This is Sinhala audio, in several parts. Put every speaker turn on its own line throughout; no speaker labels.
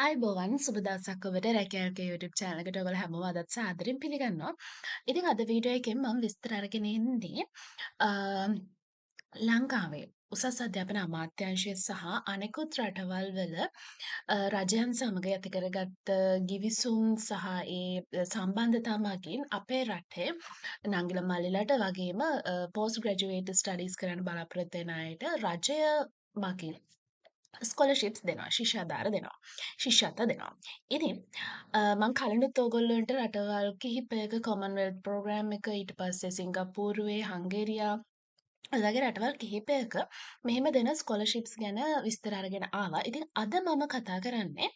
අයිබෝවන් සුබ දවසක් ඔබට රැකයාල්ගේ YouTube channel එකට ඔයගොල්ලෝ හැමෝම අදත් සාදරයෙන් පිළිගන්නවා. ඉතින් අද වීඩියෝ එකෙන් මම විස්තර අරගෙන එන්නේ අ ලංකාවේ උසස් අධ්‍යාපන අමාත්‍යාංශය සහ අනෙකුත් රටවල් වල රජයන් සමග ඇති කරගත්ත ගිවිසුම් සහ ඒ සම්බන්ධතා මගින් අපේ රටේ නංගිල මල්ලිලට වගේම පෝස්ට් ග්‍රැජුවේට් ස්ටඩීස් කරන්න බලාපොරොත්තු වෙන අයට රජය මගින් ස්කොලර්ෂිප්ස් දෙනවා ශිෂ්‍යාධාර දෙනවා ශිෂ්‍යත්ව දෙනවා. ඉතින් මං කලිනුත් ඕගොල්ලන්ට රටවල් කිහිපයක කොමන්වෙල්ත් ප්‍රෝග්‍රෑම් එක ඊට පස්සේ සිංගප්පූරුවේ හංගේරියා වගේ රටවල් කිහිපයක මෙහෙම දෙන ස්කොලර්ෂිප්ස් ගැන විස්තර අරගෙන ආවා. ඉතින් අද මම කතා කරන්නේ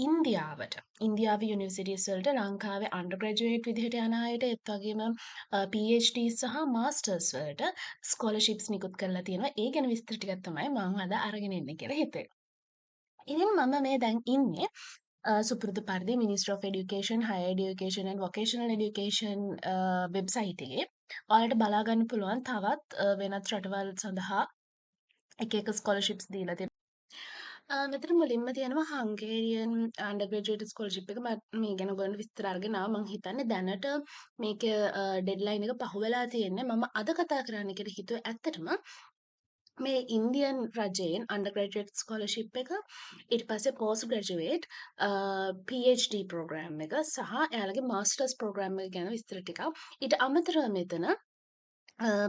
ඉන්දියාවට ඉන්දියාවේ යුනිවර්සිටිස් වලට ලංකාවේ අන්ඩර් ග්‍රැජුවේට් විදිහට යන අයට ඒත් වගේම PhD සහ මාස්ටර්ස් වලට ස්කෝලර්ෂිප්ස් නිකුත් කරලා තියෙනවා. ඒ ගැන විස්තර ටිකක් තමයි මම අද අරගෙන එන්න කියලා හිතුවේ. ඉතින් මම මේ දැන් ඉන්නේ සුපුරුදු පරිදි Ministry of Education, Higher Education and Vocational Education website එකේ. ඔයාලට බලා ගන්න පුළුවන් තවත් වෙනත් රටවල් සඳහා එක එක ස්කෝලර්ෂිප්ස් දීලා තියෙනවා. මෙතන මුලින්ම තියෙනවා හංගේරියන් අන්ඩර් ග්‍රැජුවේට් ස්කෝලර්ෂිප් එක. මම මේ ගැන ඔයගොල්ලන්ට විස්තර අරගෙන ආවා. මම හිතන්නේ දැනට මේක ඩෙඩ්ලයින් එක පහු වෙලා තියෙන්නේ. මම අද කතා කරන්න කියලා හිතුවේ ඇත්තටම මේ ඉන්දියන් රජයෙන් අන්ඩර් ග්‍රැජුවේට් ස්කෝලර්ෂිප් එක ඊට පස්සේ පෝස්ට් ග්‍රැජුවේට් PhD ප්‍රෝග්‍රෑම් එක සහ එයාලගේ මාස්ටර්ස් ප්‍රෝග්‍රෑම් එක ගැන විස්තර ටිකක්. ඊට අමතරව මෙතන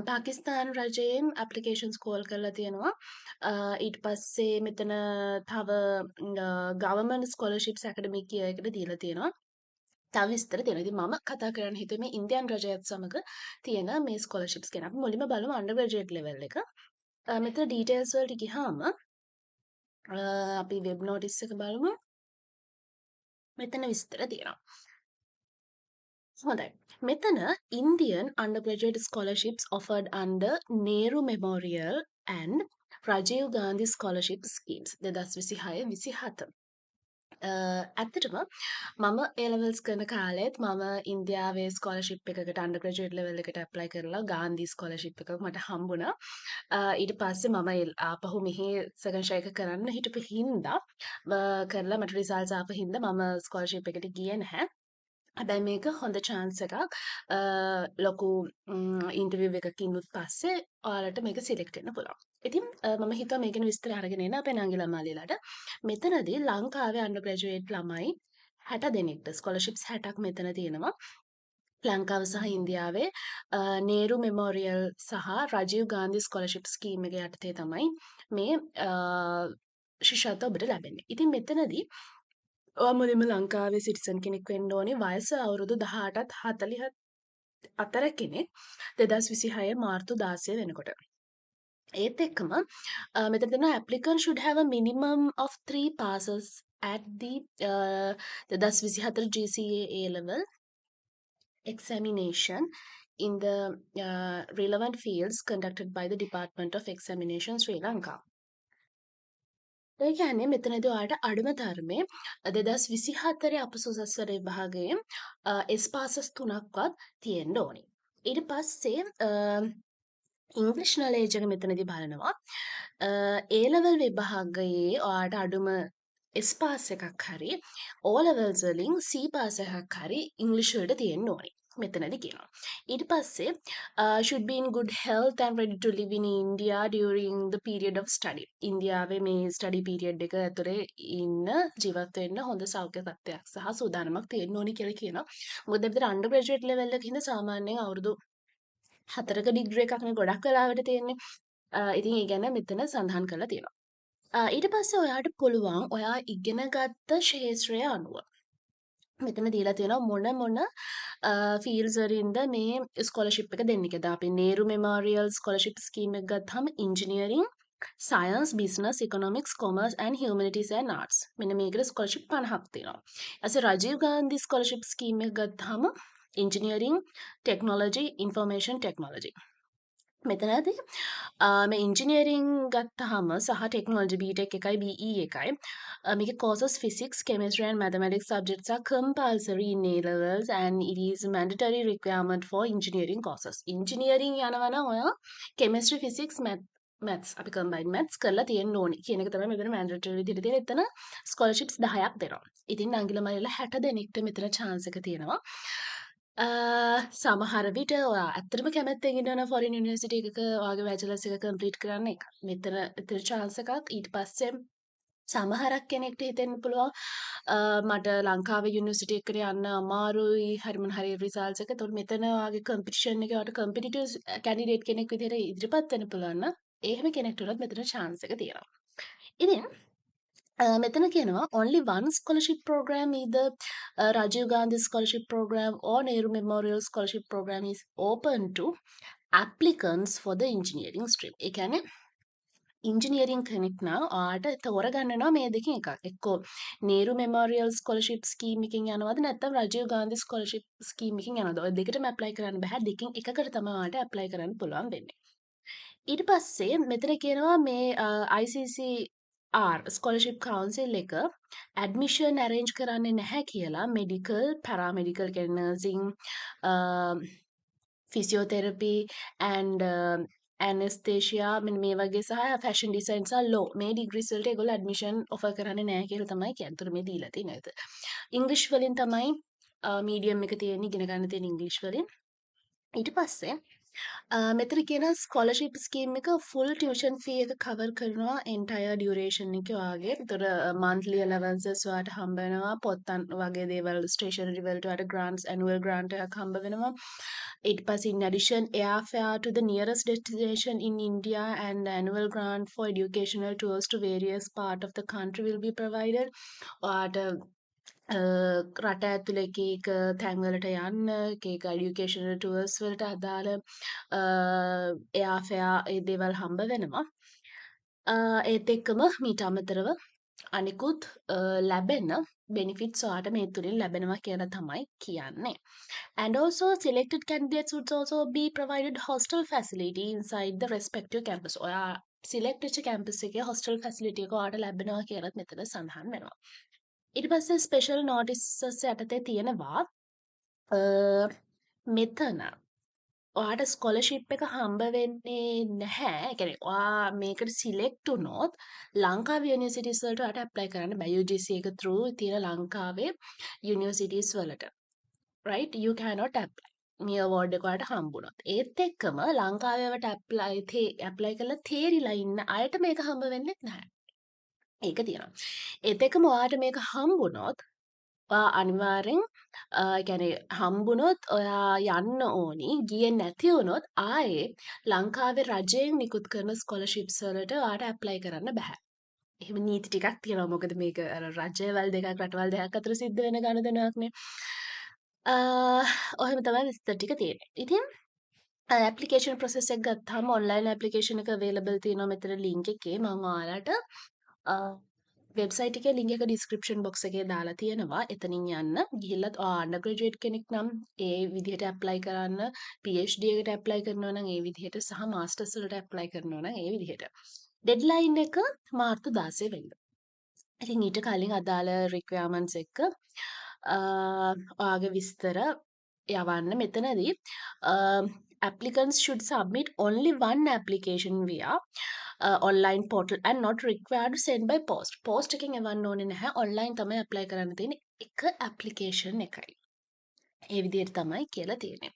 පාකිස්තාන් රජයෙන් ඇප්ලිකේෂන්ස් කෝල් කරලා තියෙනවා. ඊට පස්සේ මෙතන තව ගවර්න්මන්ට් ස්කෝලර්ෂිප්ස් ඇකඩමික් ඉයර් එකට දීලා තියෙනවා. තව විස්තර තියෙනවා. ඉතින් මම කතා කරන්න හිතුවේ මේ ඉන්දියන් රජයත් සමග තියෙන මේ ස්කෝලර්ෂිප්ස් ගැන. අපි මුලින්ම බලමු අන්ඩර් ග්‍රැජුවේට් ලෙවල් එක. මෙතන ඩීටේල්ස් වලට ගියාම අපි වෙබ් නෝටිස් එක බලමු. මෙතන විස්තර තියෙනවා. හොඳයි. මෙතන Indian undergraduate scholarships offered under Nehru Memorial and Rajiv Gandhi Scholarship Schemes 2026-27. ඇත්තටම මම A-levels කරන කාලෙත් මම ඉන්දියාවේ ස්කෝලර්ෂිප් එකකට අන්ඩර් ග්‍රැජුවේට් ලෙවල් එකට ඇප්ලයි කරලා ගාන්ධි ස්කෝලර්ෂිප් එකක් මට හම්බුණා. ඊට පස්සේ මම ආපහු මෙහි සෙකන්ඩ් ෂෙයා එක කරන්න හිටපු හින්දා කරලා මට රිසල්ට්ස් ආපු හින්දා මම ස්කෝලර්ෂිප් එකට ගියේ නැහැ. හැබැයි මේක හොඳ chance එකක්. ලොකු ඉන්ටර්විව් එකකිනුත් පස්සේ ඔයාලට මේක සිලෙක්ට් වෙන්න පුළුවන්. ඉතින් මම හිතුවා මේ ගැන විස්තර අරගෙන එන්න අපේ නංගිලා මාලිලාට. මෙතනදී ලංකාවේ අන්ඩර් ග්‍රැජුවේට් ළමයි 60 දෙනෙක්ට ස්කෝලර්ෂිප්ස් 60ක් මෙතන තියෙනවා. ලංකාව සහ ඉන්දියාවේ නේරු මෙමෝරියල් සහ රජීව් ගාන්ධි ස්කෝලර්ෂිප් ස්කීම් එක යටතේ තමයි මේ ශිෂ්‍යත්ව ඔබට ලැබෙන්නේ. ඉතින් මෙතනදී ඔයා මුලින්ම ලංකාවේ සිටිසන් කෙනෙක් වෙන්න ඕනේ. වයස අවුරුදු 18ත් 40 අතර කෙනෙක් 2026 මාර්තු 16 වෙනකොට. ඒත් එක්කම මෙතන තියෙනවා applicant should have a minimum of 3 passes at the 2024 GCA A level examination in the relevant fields conducted by the Department of Examination Sri Lanka. ඒ කියන්නේ මෙතනදී ඔයාලට අඩුම තරමේ 2024 අපසුසස්වර විභාගයේ S passes 3ක්වත් තියෙන්න ඕනේ. ඊට පස්සේ ඉංග්‍රීසි knowledge එක මෙතනදී බලනවා. A level විභාගයේ ඔයාලට අඩුම S pass එකක් හරි O levels වලින් C pass එකක් හරි ඉංග්‍රීසි වලට තියෙන්න ඕනේ. මෙතනදී කියනවා. ඊට පස්සේ should be in good health and ready to live in India during the period of study. ඉන්දියාවේ මේ study period එක ඇතුලේ ඉන්න ජීවත් වෙන්න හොඳ සෞඛ්‍ය තත්ත්වයක් සහ සූදානමක් තියෙන්න ඕනි කියලා කියනවා. මොකද අපිට අන්ඩර් ග්‍රැජුවේට් ලෙවල් එකක ඉඳන් සාමාන්‍යයෙන් අවුරුදු 4ක ඩිග්‍රී එකක් නේ ගොඩක් වෙලාවට තියෙන්නේ. ඉතින් ඒ ගැන මෙතන සඳහන් කරලා තියෙනවා. ඊට පස්සේ ඔයාට පුළුවන් ඔයා ඉගෙන ගත්ත ක්ෂේත්‍රය අනුව මෙතන දීලා තියෙනවා මොන ෆීල්ඩ්ස් වලින්ද මේ ස්කෝලර්ෂිප් එක දෙන්නේ කියලා. අපි නේරු මෙමෝරියල් ස්කෝලර්ෂිප් ස්කීම් එක ගත්තාම engineering, science, business, economics, commerce and humanities and arts. මෙන්න මේකට ස්කෝලර්ෂිප් 50ක් තියෙනවා. ඊට රජීව් ගාන්ධි ස්කෝලර්ෂිප් ස්කීම් එක ගත්තාම ඉන්ජිනියරින්, ටෙක්නොලොජි, ඉන්ෆර්මේෂන් ටෙක්නොලොජි. මෙතනදී මේ ඉන්ජිනියරින් ගත්තාම සහ ටෙක්නොලොජි BTech එකයි BE එකයි මේකේ courses physics, chemistry and mathematics subjects are compulsory in A levels and it is mandatory requirement for engineering courses. engineering යනවා නම් ඔයා chemistry, physics, math මැත්ස් අපි කම්බයින් මැත්ස් කරලා තියෙන්න ඕනි කියන එක තමයි මෙතන මැන්ඩේටරි විදිහට තියෙන. එතන ස්කෝලර්ෂිප්ස් 10ක් දෙනවා. ඉතින් නංගිලා මල්ලිලා 60 දෙනෙක්ට මෙතන chance එක තියෙනවා. සමහර විට ඔයා ඇත්තටම කැමැත්තෙන් ඉන්නවා ෆොරින් යුනිවර්සිටි එකක ඔයාගේ බැචලර්ස් එක කම්ප්ලීට් කරන්න එක. මෙතන chance එකක්. ඊට පස්සේ සමහරක් කෙනෙක්ට හිතෙන්න පුළුවන් මට ලංකාවේ යුනිවර්සිටි එකට යන්න අමාරුයි හරි මොන හරි රිසල්ට්ස් එක. ඒතකොට මෙතන ඔයාගේ කම්පිටිෂන් එකේ ඔයාට කම්පිටිටිව් කැන්ඩිඩේට් කෙනෙක් විදිහට ඉදිරිපත් වෙන්න පුළුවන් නම් එහෙම කෙනෙක්ට උනත් මෙතන chance එක තියෙනවා. ඉතින් මෙතන කියනවා only one scholarship program either Rajiv Gandhi scholarship program or Nehru Memorial scholarship program is open to applicants for the engineering stream. ඒ කියන්නේ ඉංජිනියරින් කෙනෙක් නම් ඔයාට තෝරගන්නවා මේ දෙකෙන් එකක්. එක්කෝ නේරු මෙමෝරියල් ස්කෝලර්ෂිප් ස්කීම් එකකින් යනවද නැත්නම් රජීව් ගාන්ධි ස්කෝලර්ෂිප් ස්කීම් එකකින් යනවද? ඔය දෙකටම ඇප්ලයි කරන්න බෑ. දෙකෙන් එකකට තමයි ඔයාට ඇප්ලයි කරන්න පුළුවන් වෙන්නේ. ඊට පස්සේ මෙතන කියනවා මේ ICCR ස්කෝලර්ෂිප් කවුන්සිල් එක ඇඩ්මිෂන් ඇරේන්ජ් කරන්නේ නැහැ කියලා මෙඩිකල්, පැරාමෙඩිකල් කියන්නේ නර්සින්, ෆිසියෝතෙරපි ඇන්ඩ් ඇනස්තේෂයා මෙන්න මේ වගේ සහ ෆැෂන් ඩිසයින් සහ ලෝ මේ ඩිග්‍රීස් වලට ඒගොල්ලෝ ඇඩ්මිෂන් ඔෆර් කරන්නේ නැහැ කියලා තමයි කියන්නේ. ඒතර මේ දීලා තියෙන එක. ඉංග්‍රීසි වලින් තමයි මීඩියම් එක තියෙන්නේ ඉගෙන ගන්න තියෙන ඉංග්‍රීසි වලින්. ඊට පස්සේ මෙතන කියන ස්කෝලර්ෂිප් ස්කීම් එක ෆුල් ටියුෂන් ෆී එක කවර් කරනවා එන්ටයර් ඩියුරේෂන් එකේ වාගේ. ඒතර මන්ත්ලි අලවන්සස් ඔයාලට හම්බ වෙනවා. පොත්තන් වගේ දේවල් ස්ටේෂනරි වලට ඔයාලට ග්‍රාන්ට්ස් ඇනුවල් ග්‍රාන්ට් එකක් හම්බ වෙනවා. ඊට පස්සේ in addition airfare to the nearest destination in India and annual grant for educational tours to various part of the country will be provided. ඔයාලට රට ඇතුළේ එක එක තැන්වලට යන්න එක එක එඩියුකේෂනල් ටුවර්ස් වලට අදාළ එයාෆෙයා ඒ දේවල් හම්බ වෙනවා. ඒත් එක්කම මීට අමතරව අනිකුත් ලැබෙන බෙනිෆිට්ස් ඔයාට මේ තුලින් ලැබෙනවා කියලා තමයි කියන්නේ. And also selected candidates would also be provided hostel facility inside the respective campus. ඔයා සිලෙක්ට් වෙච්ච කැම්පස් එකේ hostel facility එක ඔයාට ලැබෙනවා කියලාත් මෙතන සඳහන් වෙනවා. ඊට පස්සේ ස්පෙෂල් නෝටිසස් යටතේ තියෙනවා මෙතන ඔයාට ස්කෝලර්ෂිප් එක හම්බ වෙන්නේ නැහැ. ඒ කියන්නේ ඔයා මේකට සිලෙක්ට් වුණොත් ලංකාවේ යුනිවර්සිටිස් වලට ඔයාට ඇප්ලයි කරන්න බෑ. UGC එක through තියෙන ලංකාවේ යුනිවර්සිටිස් වලට. right you cannot apply. මේ අවෝඩ් එක ඔයාට හම්බුනොත්. ඒත් එක්කම ලංකාවේවට ඇප්ලයි කරලා තේරිලා ඉන්න අයට මේක හම්බ වෙන්නේ නැහැ. ඒක තියෙනවා. ඒත් එක්කම ඔයාට මේක හම්බුනොත් ඔයා අනිවාර්යෙන් කියන්නේ හම්බුනොත් ඔයා යන්න ඕනි. ගියේ නැති වුනොත් ආයේ ලංකාවේ රජයෙන් නිකුත් කරන ස්කෝලර්ෂිප්ස් වලට ඔයාට ඇප්ලයි කරන්න බෑ. එහෙම නීති ටිකක් තියෙනවා. මොකද මේක අර රජවල් දෙකක් රටවල් දෙකක් අතර සිද්ධ වෙන ගනුදෙනුවක්නේ. ඔහෙම තමයි විස්තර ටික තියෙන්නේ. ඉතින් ඇප්ලිකේෂන් ප්‍රොසෙස් එක ගත්තාම ඔන්ලයින් ඇප්ලිකේෂන් එක අවේලබල් තියෙනවා මෙතන ලින්ක් එකේ. මම ඔයාලට වෙබ්සයිට් එකේ ලින්ක් එක ඩිස්ක්‍රිප්ෂන් බොක්ස් එකේ දාලා තියෙනවා. එතනින් යන්න. ගිහිල්ලත් අන්ඩර් ග්‍රැජුවේට් කෙනෙක් නම් ඒ විදිහට ඇප්ලයි කරන්න, PhD එකට ඇප්ලයි කරනවා නම් ඒ විදිහට සහ මාස්ටර්ස් වලට ඇප්ලයි කරනවා නම් ඒ විදිහට. ඩෙඩ්ලයින් එක මාර්තු 16 වෙනිදා. ඉතින් ඊට කලින් අදාළ රික්වයර්මන්ට්ස් එක්ක ඔයාගේ විස්තර යවන්න මෙතනදී applicants should submit only one application via online portal and not required to send by post. post එකෙන් එවන්න ඕනේ නැහැ. online තමයි apply කරන්න තියෙන්නේ එක application එකයි. ඒ විදිහට තමයි කියලා තියෙන්නේ.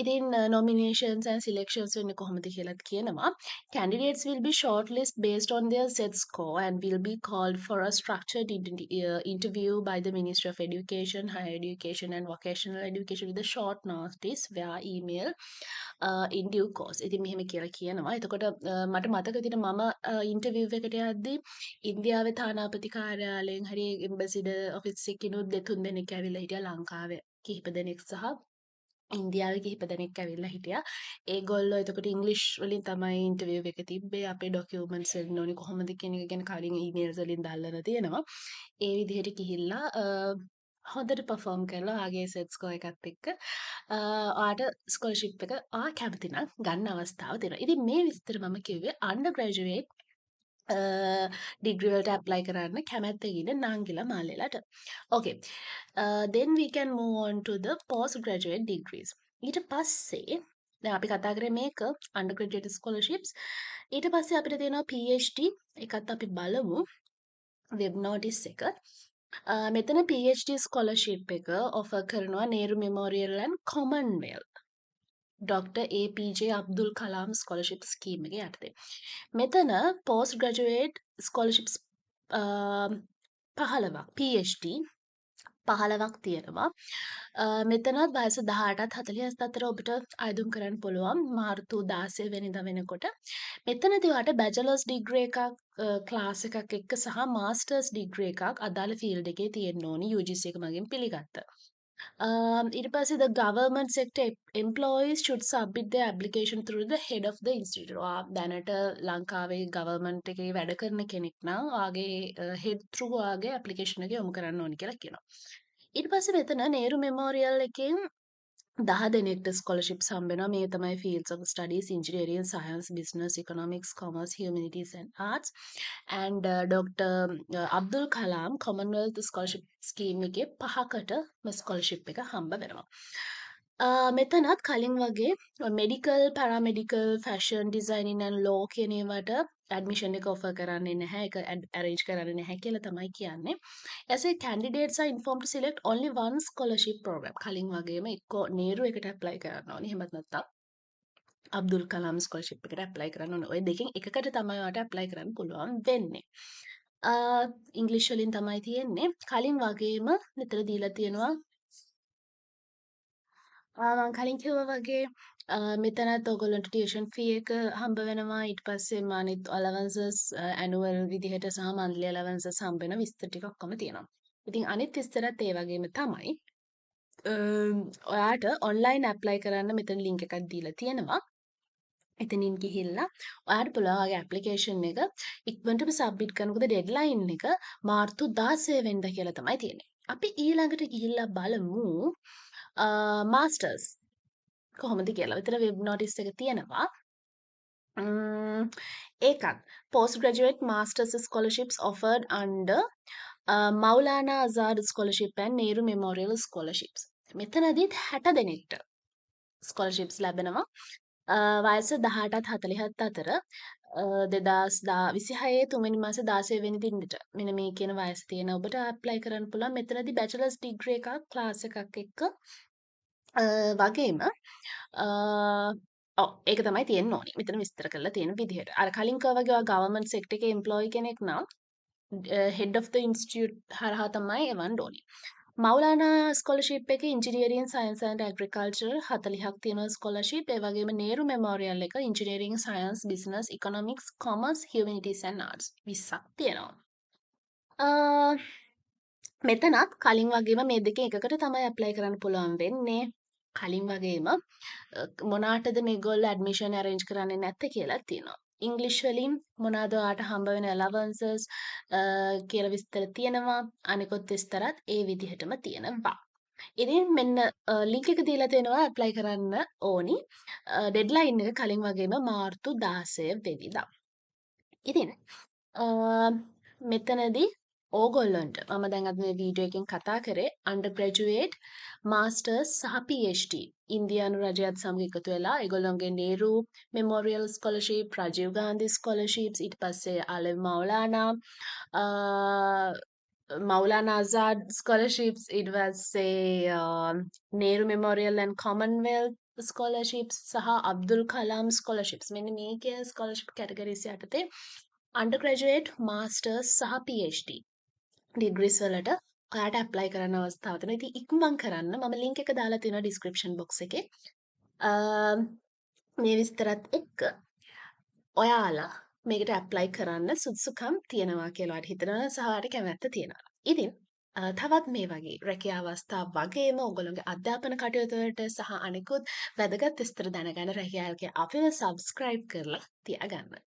ඉතින් nominations and selections වෙන්නේ කොහොමද කියලාත් කියනවා. Candidates will be shortlisted based on their set score and will be called for a structured interview by the Ministry of Education, Higher Education and Vocational Education with a short notice via email in due course. ඉතින් මෙහෙම කියලා කියනවා. එතකොට මට මතක තියෙන මම ඉන්ටර්විව් එකට යද්දී ඉන්දියාවේ තානාපති කාර්යාලයෙන් හරි එම්බසිඩර් ඔෆිස් එකකිනුත් දෙතුන් දෙනෙක් ඇවිල්ලා හිටියා ලංකාවේ කිහිප දෙනෙක් සහ ඉන්දියාවේ කිහිප දෙනෙක් ඇවිල්ලා හිටියා. ඒගොල්ලෝ එතකොට ඉංග්‍රීසි වලින් තමයි ඉන්ටර්විව් එක තිබ්බේ. අපේ ඩොකියුමන්ට්ස් එන්න ඕනි කොහොමද කියන එක ගැන කලින් ඊමේල්ස් වලින් දැල්ලලා තියෙනවා. ඒ විදිහට ගිහිල්ලා හොඳට පර්ෆෝම් කරලා ආගේ සෙට් ස්කෝර් එකත් එක්ක ඔයාට ස්කෝලර්ෂිප් එක ඔයා කැමති නම් ගන්න අවස්ථාව තියෙනවා. ඉතින් මේ විස්තර මම කිව්වේ අන්ඩර් ග්‍රැජුවේට් ඩිග්‍රී වලට ඇප්ලයි කරන්න කැමැත්තෙන් ඉන්න නංගිලා මාල්ලෙලාට. Okay. Then we can move on to the postgraduate degrees. ඊට පස්සේ දැන් අපි කතා කරේ මේක undergraduate scholarships. ඊට පස්සේ අපිට තියෙනවා PhD. ඒකත් අපි බලමු වෙබ් නෝටිස් එක. මෙතන PhD ස්කොලර්ෂිප් එක ඔෆර් කරනවා Nehru memorial and commonwealth doctor APJ Abdul Kalam scholarship scheme එක යටතේ. මෙතන පෝස්ට් ග්‍රැජුවේට් ස්කොලර්ෂිප්ස් 15ක් PhD 15ක් තියෙනවා. මෙතනත් වයස 18ත් 40ත් අතර ඔබට අයදුම් කරන්න පුළුවන් මාර්තු 16 වෙනිදා වෙනකොට. මෙතනදී ඔයාලට බැචලර්ස් ඩිග්‍රී එකක් ක්ලාස් එකක් එක්ක සහ මාස්ටර්ස් ඩිග්‍රී එකක් අදාළ ෆීල්ඩ් එකේ තියෙන්න ඕනි UGC එක මගින් පිළිගත්ත. ඊට පස්සේ the government sector employees should submit their application through the head of the institute. ඔයා දැනට ලංකාවේ government එකේ වැඩ කරන කෙනෙක් නම් ඔයාගේ head through ඔයාගේ application එක යොමු කරන්න ඕනි කියලා කියනවා. ඊට පස්සේ මෙතන නේරු මෙමෝරියල් එකෙන් 10 දෙනෙක්ට ස්කොලර්ෂිප්ස් හම්බ වෙනවා. මේ තමයි fields of studies engineering, science, business, economics, commerce, humanities and arts. And Dr. Abdul කලාම් Commonwealth Scholarship Scheme එකේ 5කට ස්කොලර්ෂිප් එක හම්බ වෙනවා. මෙතනත් කලින් වගේ medical, paramedical, fashion, designing and law කියන ඒවාට ඇඩ්මිෂන් එක ඔෆර් කරන්නේ නැහැ. ඒක arrange කරන්නේ නැහැ කියලා තමයි කියන්නේ. As a candidates are informed to select only one scholarship program. කලින් වගේම එක්කෝ නේරු එකට apply කරන්න ඕනේ. එහෙමත් නැත්නම් අබ්දුල් කලාම් ස්කොලර්ෂිප් එකට apply කරන්න ඕනේ. ඔය දෙකෙන් එකකට තමයි ඔයාලට apply කරන්න පුළුවන් වෙන්නේ. ඉංග්‍රීසි වලින් තමයි තියෙන්නේ. කලින් වගේම නිතර දීලා තියෙනවා මම කලින් කිව්වා වගේ මෙතනත් ඔයගොල්ලන්ට ටියුෂන් ෆී එක හම්බ වෙනවා. ඊට පස්සේ අනිත් allowances annual විදිහට සහ monthly allowances හම්බ වෙන විස්තර ටික ඔක්කොම තියෙනවා. ඉතින් අනිත් විස්තරත් ඒ වගේම තමයි. ඔයාට online apply කරන්න මෙතන link එකක් දීලා තියෙනවා. එතනින් ගිහිල්ලා ඔයාට පුළුවන් ඔයාගේ application එක ඉක්මනටම submit කරනකොට deadline එක මාර්තු 16 වෙනිදා කියලා තමයි තියෙන්නේ. අපි ඊළඟට ගිහිල්ලා බලමු මාස්ටර්ස් කොහොමද කියලා. විතර වෙබ් නෝටිස් එක තියෙනවා. ඒකත් post graduate masters scholarships offered under Maulana Azad scholarship and Nehru Memorial scholarships. මෙතනදිත් 60 දෙනෙක්ට scholarships ලැබෙනවා. වයස 18ත් 40ත් අතර 2026 තුන්වෙනි මාසේ 16 වෙනි දිනට මෙන්න මේ කියන වයස තියෙන ඔබට apply කරන්න පුළුවන්. මෙතනදී bachelor's degree එකක් class එකක් එක්ක වගේම ඒක තමයි තියෙන්න ඕනි. මෙතන විස්තර කරලා තියෙන විදිහට. අර කලින් කව වගේ ඔයා government sector එකේ employee කෙනෙක් නම් head of the institute හරහා තමයි එවන්න ඕනි. මවුලානා ස්කොලර්ෂිප් එක ඉංජිනීරින් සයන්ස් ඇන්ඩ් ඇග්‍රිකල්චර් 40ක් තියෙනවා ස්කොලර්ෂිප්. ඒ වගේම නේරු මෙමෝරියල් එක engineering science business economics commerce humanities and arts 20ක් තියෙනවා. මෙතනත් කලින් වගේම මේ දෙකෙන් එකකට තමයි ඇප්ලයි කරන්න පුළුවන් වෙන්නේ. කලින් වගේම මොනාටද මේගොල්ලෝ ඇඩ්මිෂන් arrange කරන්නේ නැත්තේ කියලා තියෙනවා. ඉංග්‍රීසි වලින් මොනවාද ඔයාට හම්බ වෙන allowances කියලා විස්තර තියෙනවා. අනිකුත් විස්තරත් ඒ විදිහටම තියෙනවා. ඉතින් මෙන්න ලින්ක් එක දීලා තියෙනවා ඇප්ලයි කරන්න ඕනි. ඩෙඩ්ලයින් එක කලින් වගේම මාර්තු 16 වෙනිදා. ඉතින් මෙතනදී ඕගොල්ලන්ට මම දැන් අද මේ වීඩියෝ එකෙන් කතා කරේ undergraduate masters සහ PhD ඉන්දියානු රජයත් සමග එකතු වෙලා ඒගොල්ලන්ගේ නේරු මෙමෝරියල් ස්කොලර්ෂිප් රජීව් ගාන්ධි ස්කොලර්ෂිප්ස් ඊට පස්සේ අලෙව් මෞලානා ආසාද් ස්කොලර්ෂිප්ස් ඊට පස්සේ නේරු මෙමෝරියල් ඇන්ඩ් කොමන්වෙල්ත් ස්කොලර්ෂිප්ස් සහ අබ්දුල් කලාම් ස්කොලර්ෂිප්ස් මෙන්න මේ කියන ස්කොලර්ෂිප් කැටගරිස් යටතේ undergraduate masters සහ PhD ඩිග්‍රීස් වලට ඔයාට ඇප්ලයි කරන්න අවස්ථාව තියෙනවා. ඉතින් ඉක්මන් කරන්න මම ලින්ක් එක දාලා තියෙනවා ඩිස්ක්‍රිප්ෂන් බොක්ස් එකේ. මේ විස්තරත් එක්ක ඔයාලා මේකට ඇප්ලයි කරන්න සුදුසුකම් තියෙනවා කියලා ඔයාලට හිතනවා සහ ඔයාලට කැමැත්ත තියෙනවා. ඉතින් තවත් මේ වගේ රැකියා අවස්ථා වගේම ඔයගොල්ලෝගේ අධ්‍යාපන කටයුතු වලට සහ අනිකුත් වැදගත් විස්තර දැනගන්න රැකියාවකේ අපිව සබ්ස්ක්‍රයිබ් කරලා තියාගන්න.